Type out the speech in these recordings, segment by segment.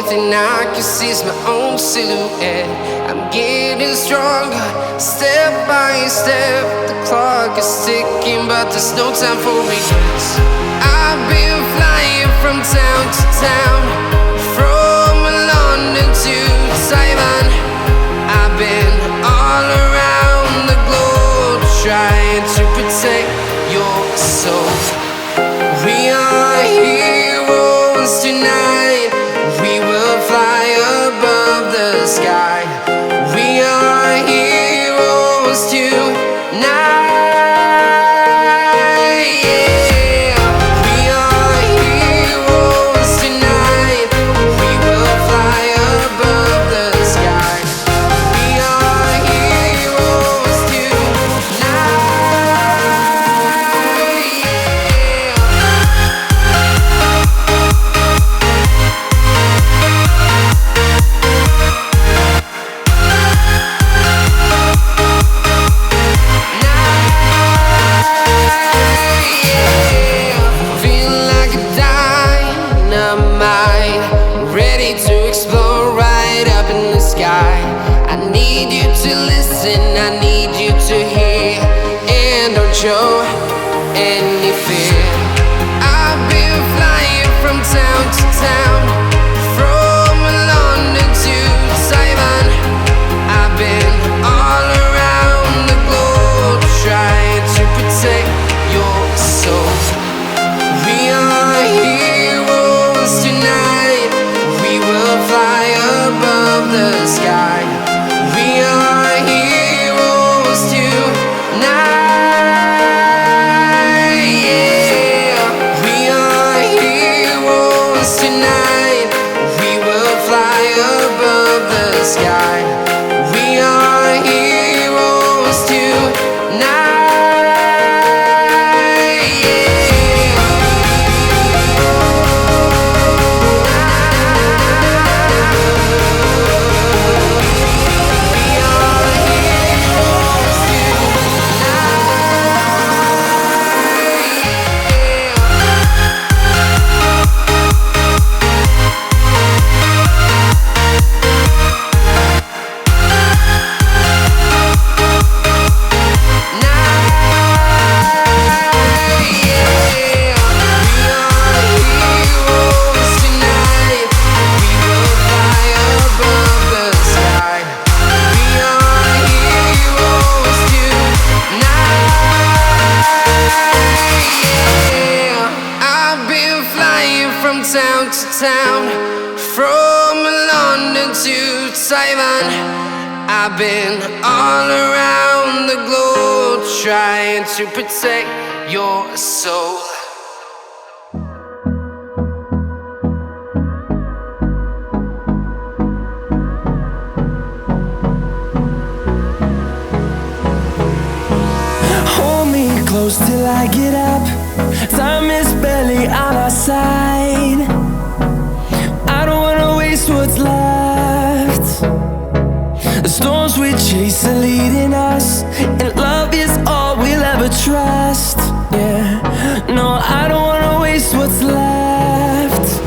thing I can see is my own silhouette. I'm getting stronger, step by step. The clock is ticking, but there's no time for regrets. I've been flying from town to town, from London to Taiwan. I've been all around the globe, trying to protect your soul. We are heroes tonight. We will fly above the sky. We are heroes tonight. Yeah. We are heroes tonight. We will fly above the sky. We are heroes tonight. I need you to listen, I need you to hear, and don't show any fear. I've been flying from town to town, from London to Taiwan. I've been all around the globe, trying to protect your soul. We are heroes tonight. We will fly above the sky. We are heroes tonight. Yeah. We are heroes tonight. We will fly above the sky. We are heroes tonight. Town to town, from London to Taiwan. I've been all around the globe, trying to protect your soul. Hold me close till I get up. Time is barely on our side. I don't wanna waste what's left. The storms we chase are leading us, and love is all we'll ever trust. Yeah, no, I don't wanna waste what's left.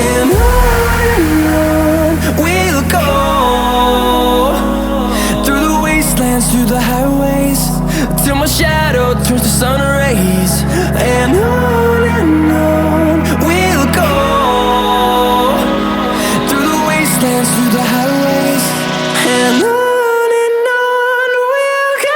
And on we'll go, through the wastelands, through the highways, till my shadow turns to sun rays. And on we'll go, through the wastelands, through the highways. And on we'll go.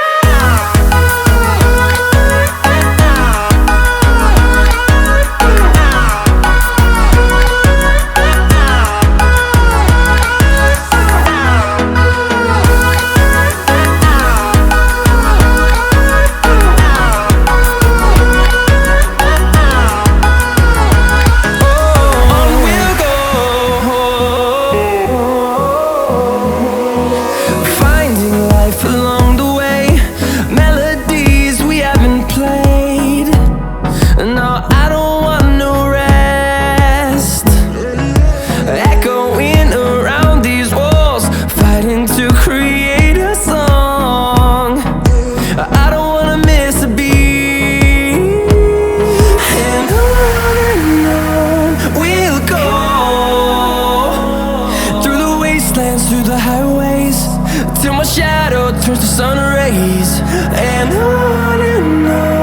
On we'll go. the highways till my shadow turns to sun rays. And on